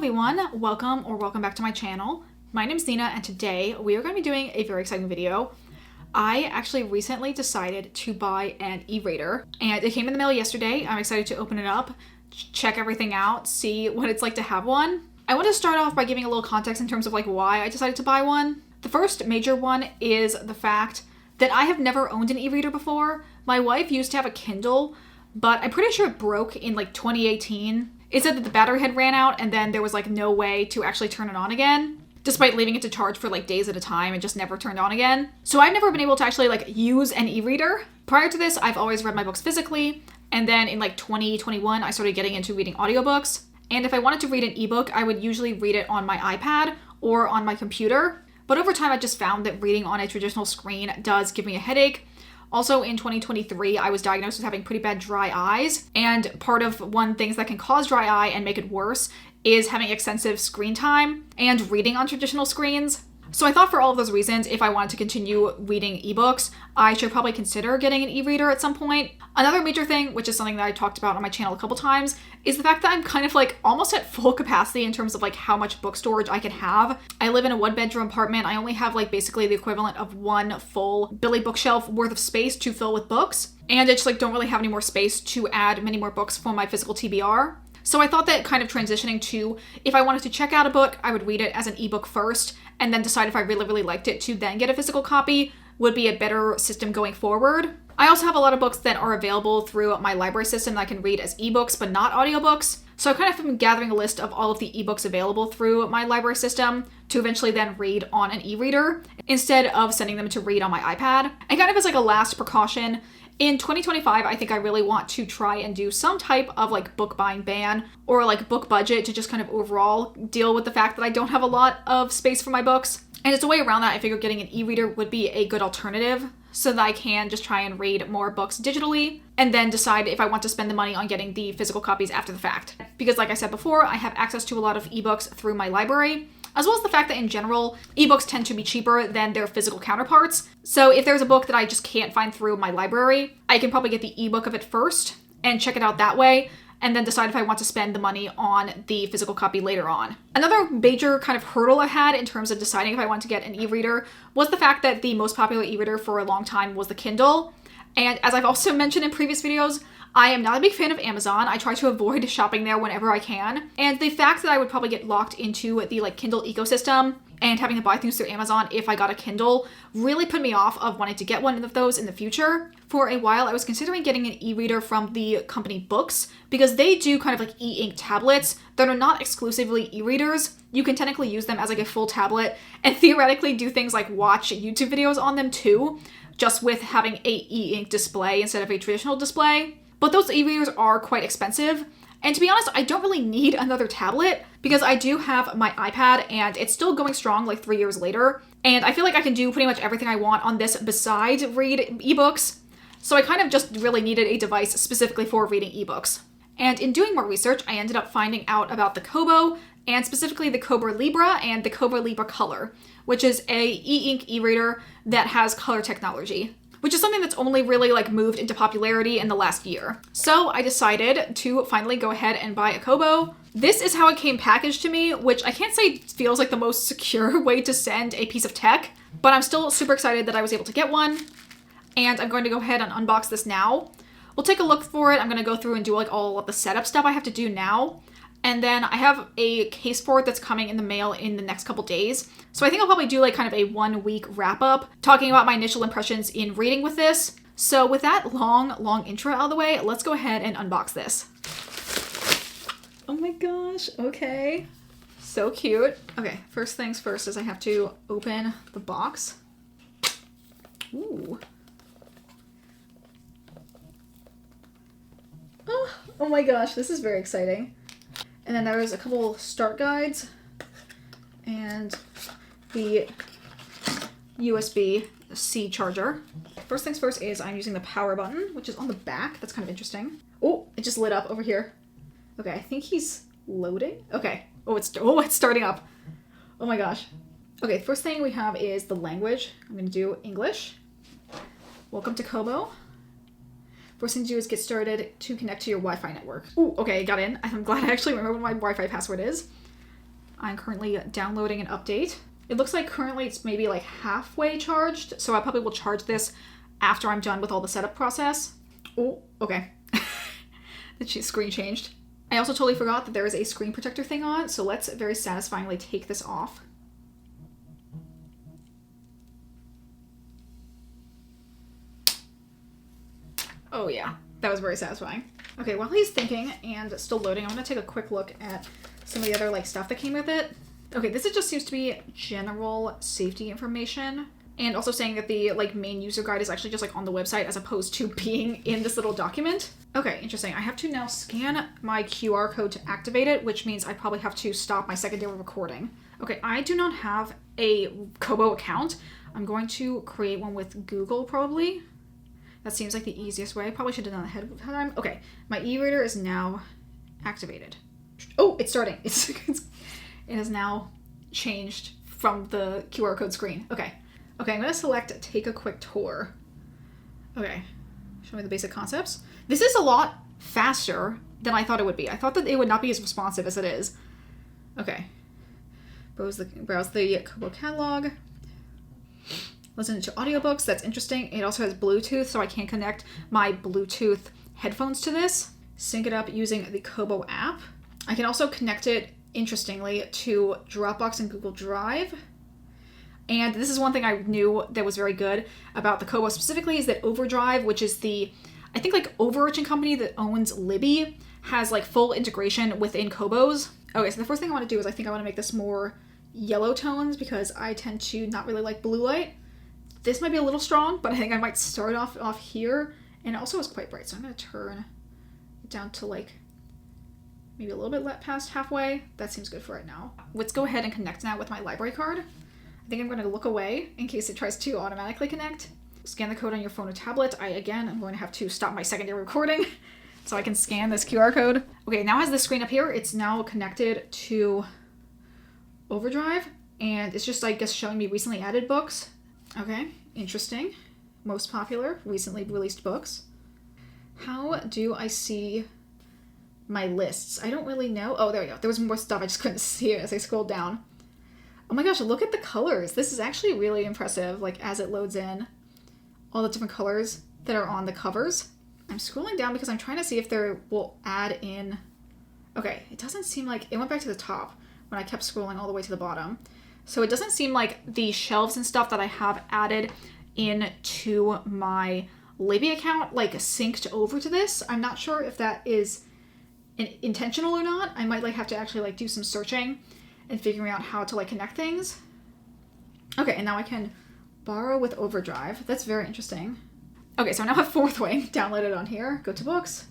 everyone, welcome back to my channel. My name's Nina and today we are going to be doing a very exciting video. I actually recently decided to buy an e-reader and it came in the mail yesterday. I'm excited to open it up, check everything out, see what it's like to have one. I want to start off by giving a little context in terms of why I decided to buy one. The first major one is the fact that I have never owned an e-reader before. My wife used to have a Kindle, but I'm pretty sure it broke in 2018. It said that the battery had ran out and then there was no way to actually turn it on again, despite leaving it to charge for days at a time and just never turned on again. So I've never been able to actually use an e-reader. Prior to this, I've always read my books physically. And then in 2021, I started getting into reading audiobooks. And if I wanted to read an ebook, I would usually read it on my iPad or on my computer. But over time, I just found that reading on a traditional screen does give me a headache. Also in 2023, I was diagnosed with having pretty bad dry eyes. And part of one things that can cause dry eye and make it worse is having excessive screen time and reading on traditional screens. So I thought for all of those reasons, if I wanted to continue reading ebooks, I should probably consider getting an e-reader at some point. Another major thing, which is something that I talked about on my channel a couple times, is the fact that I'm kind of almost at full capacity in terms of how much book storage I can have. I live in a 1-bedroom apartment. I only have basically the equivalent of one full Billy bookshelf worth of space to fill with books. And I just don't really have any more space to add many more books for my physical TBR. So I thought that kind of transitioning to, if I wanted to check out a book, I would read it as an ebook first, and then decide if I really liked it to then get a physical copy would be a better system going forward. I also have a lot of books that are available through my library system that I can read as ebooks, but not audiobooks. So I kind of been gathering a list of all of the ebooks available through my library system to eventually then read on an e-reader instead of sending them to read on my iPad. And kind of as a last precaution, in 2025, I think I really want to try and do some type of book buying ban or book budget to just kind of overall deal with the fact that I don't have a lot of space for my books. And as a way around that, I figured getting an e-reader would be a good alternative so that I can just try and read more books digitally and then decide if I want to spend the money on getting the physical copies after the fact. Because like I said before, I have access to a lot of ebooks through my library, as well as the fact that in general, ebooks tend to be cheaper than their physical counterparts. So if there's a book that I just can't find through my library, I can probably get the ebook of it first and check it out that way, and then decide if I want to spend the money on the physical copy later on. Another major kind of hurdle I had in terms of deciding if I want to get an e-reader was the fact that the most popular e-reader for a long time was the Kindle. And as I've also mentioned in previous videos, I am not a big fan of Amazon. I try to avoid shopping there whenever I can. And the fact that I would probably get locked into the Kindle ecosystem and having to buy things through Amazon if I got a Kindle really put me off of wanting to get one of those in the future. For a while, I was considering getting an e-reader from the company Books because they do kind of e-ink tablets that are not exclusively e-readers. You can technically use them as a full tablet and theoretically do things like watch YouTube videos on them too, just with having a e-ink display instead of a traditional display. But those e-readers are quite expensive. And to be honest, I don't really need another tablet because I do have my iPad and it's still going strong 3 years later. And I feel like I can do pretty much everything I want on this besides read ebooks. So I kind of just really needed a device specifically for reading ebooks. And in doing more research, I ended up finding out about the Kobo, and specifically the Kobo Libra and the Kobo Libra Color, which is a e-ink e-reader that has color technology, which is something that's only really moved into popularity in the last year. So I decided to finally go ahead and buy a Kobo. This is how it came packaged to me, which I can't say feels like the most secure way to send a piece of tech, but I'm still super excited that I was able to get one. And I'm going to go ahead and unbox this now. We'll take a look for it. I'm going to go through and do all of the setup stuff I have to do now. And then I have a case for it that's coming in the mail in the next couple days. So I think I'll probably do kind of a 1-week wrap up talking about my initial impressions in reading with this. So with that long intro out of the way, let's go ahead and unbox this. Oh my gosh, okay. So cute. Okay, first things first is I have to open the box. Ooh. Oh my gosh, this is very exciting. And then there's a couple start guides and the USB-C charger. First things first is I'm using the power button, which is on the back. That's kind of interesting. Oh, it just lit up over here. Okay, I think he's loading. Okay. Oh, it's starting up. Oh my gosh. Okay, first thing we have is the language. I'm going to do English. Welcome to Kobo. First thing to do is get started to connect to your Wi-Fi network. Ooh, okay, got in. I'm glad I actually remember what my Wi-Fi password is. I'm currently downloading an update. It looks like currently it's maybe like halfway charged, so I probably will charge this after I'm done with all the setup process. Oh, okay. The screen changed. I also totally forgot that there is a screen protector thing on, so let's very satisfyingly take this off. Oh yeah, that was very satisfying. Okay, while he's thinking and still loading, I'm gonna take a quick look at some of the other like stuff that came with it. Okay, this just seems to be general safety information, and also saying that the like main user guide is actually just like on the website as opposed to being in this little document. Okay, interesting. I have to now scan my QR code to activate it, which means I probably have to stop my secondary recording. Okay, I do not have a Kobo account. I'm going to create one with Google probably. That seems like the easiest way. I probably should have done that ahead of time. Okay, my e-reader is now activated. Oh, it's starting. It has now changed from the QR code screen. Okay, I'm gonna select take a quick tour. Okay, show me the basic concepts. This is a lot faster than I thought it would be. I thought that it would not be as responsive as it is. Okay, browse the Kobo catalog. Listen to audiobooks, that's interesting. It also has Bluetooth, so I can connect my Bluetooth headphones to this. Sync it up using the Kobo app. I can also connect it, interestingly, to Dropbox and Google Drive. And this is one thing I knew that was very good about the Kobo specifically, is that Overdrive, which is the, I think like overarching company that owns Libby, has like full integration within Kobos. Okay, so the first thing I want to do is I think I want to make this more yellow tones because I tend to not really like blue light. This might be a little strong, but I think I might start off here. And it also is quite bright, so I'm going to turn it down to like maybe a little bit past halfway. That seems good for right now. Let's go ahead and connect now with my library card. I think I'm going to look away in case it tries to automatically connect. Scan the code on your phone or tablet. I'm going to have to stop my secondary recording so I can scan this QR code. Okay, now has this screen up here. It's now connected to Overdrive, and it's just, I guess, showing me recently added books. Okay, interesting. Most popular, recently released books. How do I see my lists? I don't really know. Oh, there we go. There was more stuff. I just couldn't see it as I scrolled down. Oh my gosh, look at the colors. This is actually really impressive, like as it loads in. All the different colors that are on the covers. I'm scrolling down because I'm trying to see if there will add in... Okay, it doesn't seem like... It went back to the top when I kept scrolling all the way to the bottom. So it doesn't seem like the shelves and stuff that I have added into my Libby account like synced over to this. I'm not sure if that is intentional or not. I might like have to actually like do some searching and figuring out how to like connect things. Okay, and now I can borrow with Overdrive. That's very interesting. Okay, so I now have Fourth Wing downloaded on here. Go to books.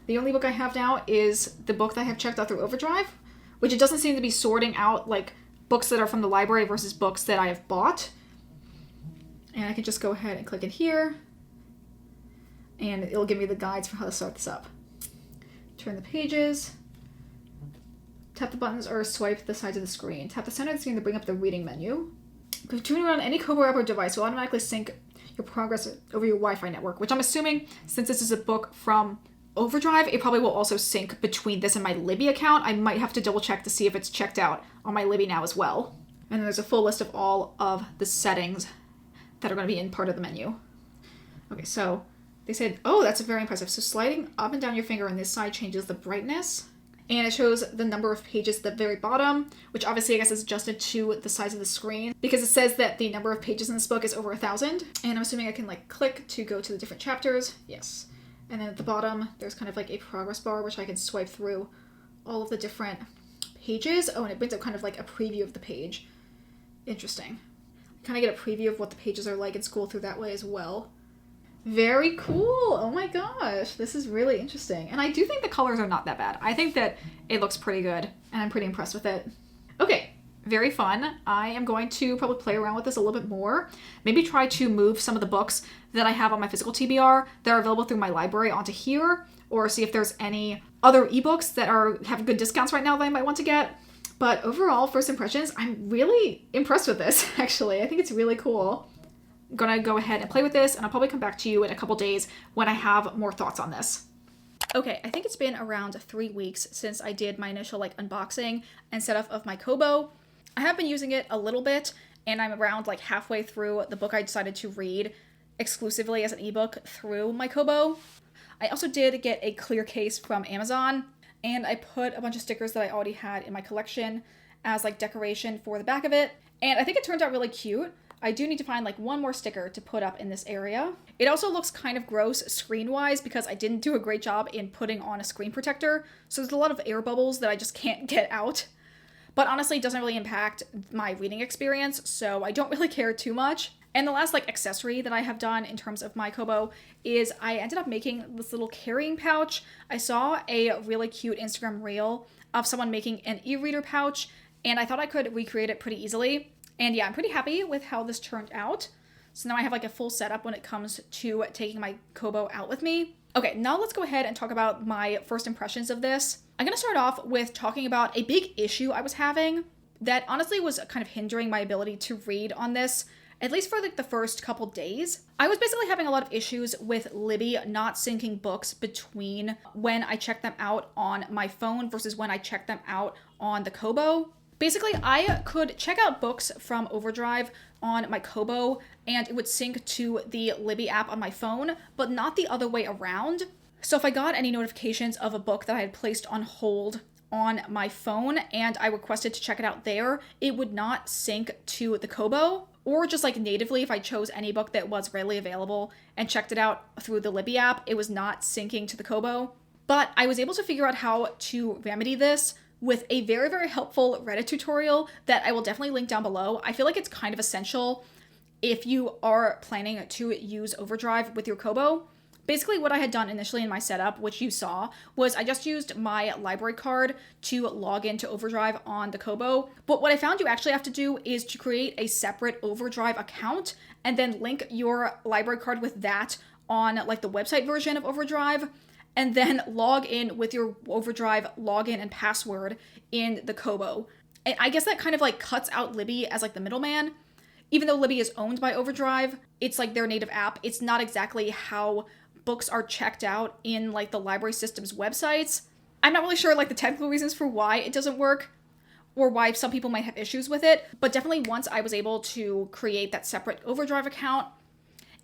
The only book I have now is the book that I have checked out through Overdrive, which it doesn't seem to be sorting out like books that are from the library versus books that I have bought. And I can just go ahead and click it here, and it'll give me the guides for how to start this up. Turn the pages, tap the buttons or swipe the sides of the screen. Tap the center of the screen to bring up the reading menu. Turning on any Kobo app or device will automatically sync your progress over your Wi-Fi network, which I'm assuming, since this is a book from Overdrive, it probably will also sync between this and my Libby account. I might have to double check to see if it's checked out on my Libby now as well. And then there's a full list of all of the settings that are going to be in part of the menu. Okay, so they said, oh, that's very impressive. So sliding up and down your finger on this side changes the brightness. And it shows the number of pages at the very bottom, which obviously I guess is adjusted to the size of the screen because it says that the number of pages in this book is over 1,000. And I'm assuming I can like click to go to the different chapters. Yes. And then at the bottom, there's kind of like a progress bar, which I can swipe through all of the different pages. Oh, and it brings up kind of like a preview of the page. Interesting. Kind of get a preview of what the pages are like and scroll through that way as well. Very cool. Oh my gosh. This is really interesting. And I do think the colors are not that bad. I think that it looks pretty good and I'm pretty impressed with it. Okay. Very fun. I am going to probably play around with this a little bit more. Maybe try to move some of the books that I have on my physical TBR that are available through my library onto here, or see if there's any other ebooks that have good discounts right now that I might want to get. But overall, first impressions, I'm really impressed with this, actually. I think it's really cool. I'm gonna go ahead and play with this, and I'll probably come back to you in a couple days when I have more thoughts on this. Okay, I think it's been around 3 weeks since I did my initial like unboxing and setup of my Kobo. I have been using it a little bit, and I'm around like halfway through the book I decided to read exclusively as an ebook through my Kobo. I also did get a clear case from Amazon, and I put a bunch of stickers that I already had in my collection as like decoration for the back of it, and I think it turned out really cute. I do need to find like one more sticker to put up in this area. It also looks kind of gross screen-wise because I didn't do a great job in putting on a screen protector, so there's a lot of air bubbles that I just can't get out. But honestly, it doesn't really impact my reading experience, so I don't really care too much. And the last like accessory that I have done in terms of my Kobo is I ended up making this little carrying pouch. I saw a really cute Instagram reel of someone making an e-reader pouch, and I thought I could recreate it pretty easily. And yeah, I'm pretty happy with how this turned out. So now I have like a full setup when it comes to taking my Kobo out with me. Okay, now let's go ahead and talk about my first impressions of this. I'm gonna start off with talking about a big issue I was having that honestly was kind of hindering my ability to read on this, at least for like the first couple days. I was basically having a lot of issues with Libby not syncing books between when I checked them out on my phone versus when I checked them out on the Kobo. Basically, I could check out books from Overdrive on my Kobo and it would sync to the Libby app on my phone, but not the other way around. So if I got any notifications of a book that I had placed on hold on my phone and I requested to check it out there, it would not sync to the Kobo. Or just like natively, if I chose any book that was readily available and checked it out through the Libby app, it was not syncing to the Kobo. But I was able to figure out how to remedy this with a very, very helpful Reddit tutorial that I will definitely link down below. I feel like it's kind of essential if you are planning to use Overdrive with your Kobo. Basically what I had done initially in my setup, which you saw, was I just used my library card to log into Overdrive on the Kobo. But what I found you actually have to do is to create a separate Overdrive account and then link your library card with that on like the website version of Overdrive, and then log in with your Overdrive login and password in the Kobo. And I guess that kind of like cuts out Libby as like the middleman. Even though Libby is owned by Overdrive, it's like their native app. It's not exactly how books are checked out in like the library system's websites. I'm not really sure like the technical reasons for why it doesn't work or why some people might have issues with it, but definitely once I was able to create that separate Overdrive account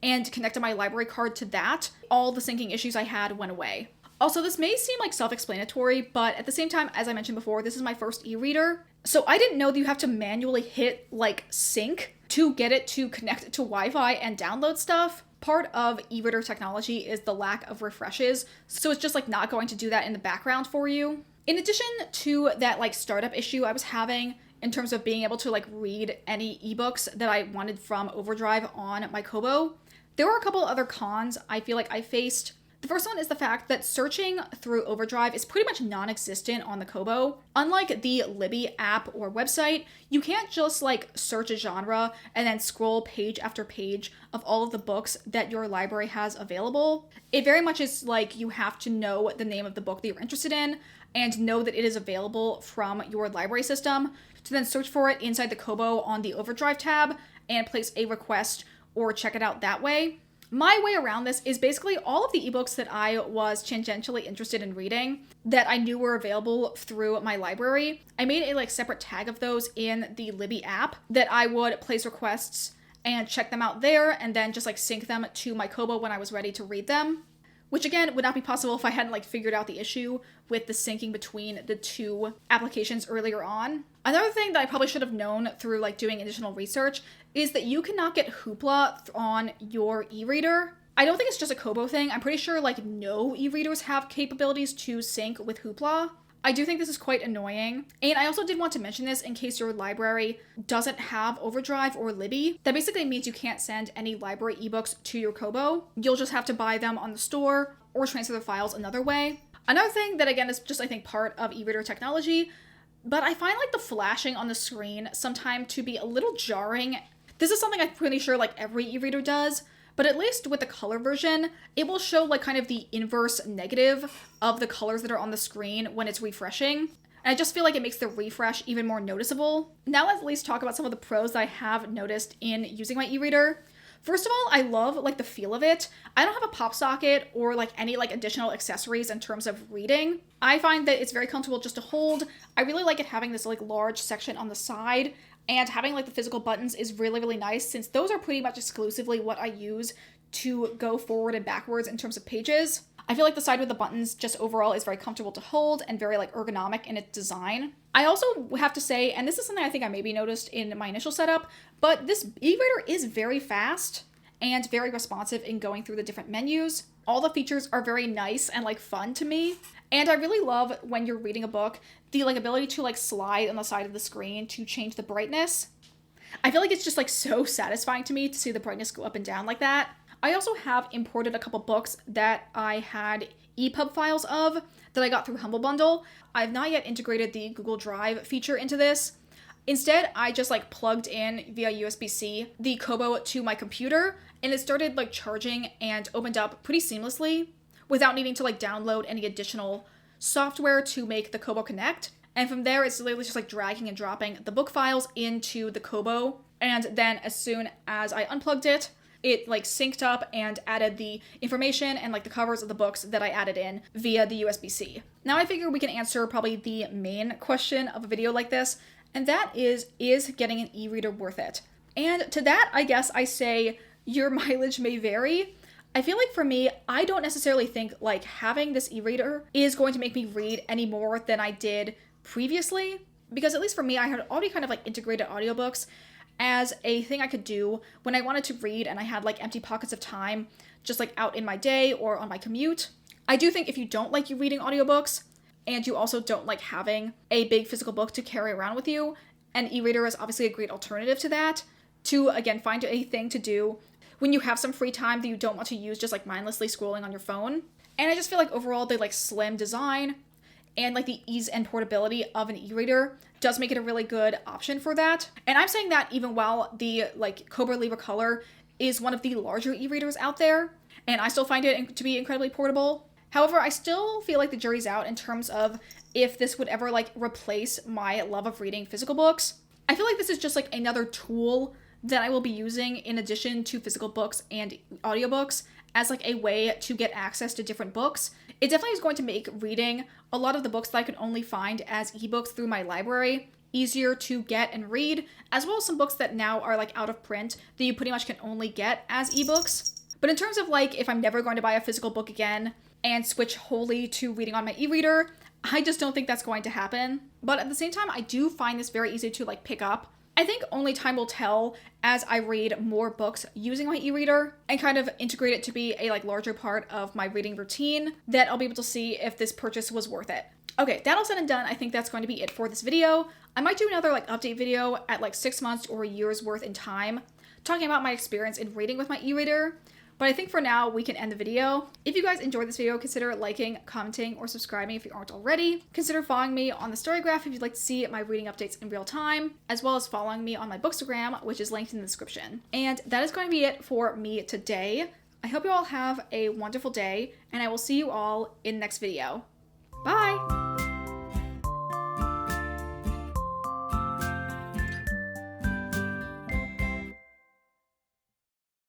and connected my library card to that, all the syncing issues I had went away. Also, this may seem like self-explanatory, but at the same time, as I mentioned before, this is my first e-reader. So I didn't know that you have to manually hit like sync to get it to connect to Wi-Fi and download stuff. Part of e-reader technology is the lack of refreshes, so it's just like not going to do that in the background for you. In addition to that like startup issue I was having in terms of being able to like read any ebooks that I wanted from Overdrive on my Kobo, there were a couple other cons I feel like I faced. The first one is the fact that searching through Overdrive is pretty much non-existent on the Kobo. Unlike the Libby app or website, you can't just like search a genre and then scroll page after page of all of the books that your library has available. It very much is like you have to know the name of the book that you're interested in and know that it is available from your library system to then search for it inside the Kobo on the Overdrive tab and place a request or check it out that way. My way around this is basically all of the ebooks that I was tangentially interested in reading that I knew were available through my library. I made a like separate tag of those in the Libby app that I would place requests and check them out there and then just like sync them to my Kobo when I was ready to read them. Which again would not be possible if I hadn't like figured out the issue with the syncing between the two applications earlier on. Another thing that I probably should have known through like doing additional research is that you cannot get Hoopla on your e-reader. I don't think it's just a Kobo thing. I'm pretty sure like no e-readers have capabilities to sync with Hoopla. I do think this is quite annoying. And I also did want to mention this in case your library doesn't have Overdrive or Libby. That basically means you can't send any library ebooks to your Kobo. You'll just have to buy them on the store or transfer the files another way. Another thing that again is just I think part of e-reader technology, but I find like the flashing on the screen sometimes to be a little jarring. This is something I'm pretty sure like every e-reader does, but at least with the color version, it will show like kind of the inverse negative of the colors that are on the screen when it's refreshing. And I just feel like it makes the refresh even more noticeable. Now let's at least talk about some of the pros that I have noticed in using my e-reader. First of all, I love like the feel of it. I don't have a pop socket or like any like additional accessories in terms of reading. I find that it's very comfortable just to hold. I really like it having this like large section on the side, and having like the physical buttons is really, really nice since those are pretty much exclusively what I use to go forward and backwards in terms of pages. I feel like the side with the buttons just overall is very comfortable to hold and very like ergonomic in its design. I also have to say, and this is something I think I maybe noticed in my initial setup, but this e-reader is very fast and very responsive in going through the different menus. All the features are very nice and like fun to me. And I really love when you're reading a book, the like ability to like slide on the side of the screen to change the brightness. I feel like it's just like so satisfying to me to see the brightness go up and down like that. I also have imported a couple books that I had EPUB files of that I got through Humble Bundle. I've not yet integrated the Google Drive feature into this. Instead, I just like plugged in via USB-C the Kobo to my computer, and it started like charging and opened up pretty seamlessly without needing to like download any additional software to make the Kobo connect. And from there, it's literally just like dragging and dropping the book files into the Kobo. And then as soon as I unplugged it, it like synced up and added the information and like the covers of the books that I added in via the USB-C. Now I figure we can answer probably the main question of a video like this, and that is getting an e-reader worth it? And to that, I guess I say your mileage may vary. I feel like for me, I don't necessarily think like having this e-reader is going to make me read any more than I did previously, because at least for me, I had already kind of like integrated audiobooks as a thing I could do when I wanted to read and I had like empty pockets of time just like out in my day or on my commute. I do think if you don't like you reading audiobooks and you also don't like having a big physical book to carry around with you, an e-reader is obviously a great alternative to that, to again find a thing to do when you have some free time that you don't want to use just like mindlessly scrolling on your phone. And I just feel like overall they like slim design and like the ease and portability of an e-reader does make it a really good option for that. And I'm saying that even while the like Kobo Libra Color is one of the larger e-readers out there, and I still find it to be incredibly portable. However, I still feel like the jury's out in terms of if this would ever like replace my love of reading physical books. I feel like this is just like another tool that I will be using in addition to physical books and audiobooks as like a way to get access to different books. It definitely is going to make reading a lot of the books that I could only find as ebooks through my library easier to get and read, as well as some books that now are like out of print that you pretty much can only get as ebooks. But in terms of like if I'm never going to buy a physical book again and switch wholly to reading on my e-reader, I just don't think that's going to happen. But at the same time, I do find this very easy to like pick up. I think only time will tell as I read more books using my e-reader and kind of integrate it to be a like larger part of my reading routine that I'll be able to see if this purchase was worth it. Okay, that all said and done, I think that's going to be it for this video. I might do another like update video at like 6 months or a year's worth in time, talking about my experience in reading with my e-reader. But I think for now, we can end the video. If you guys enjoyed this video, consider liking, commenting, or subscribing if you aren't already. Consider following me on the Storygraph if you'd like to see my reading updates in real time, as well as following me on my Bookstagram, which is linked in the description. And that is going to be it for me today. I hope you all have a wonderful day, and I will see you all in the next video. Bye!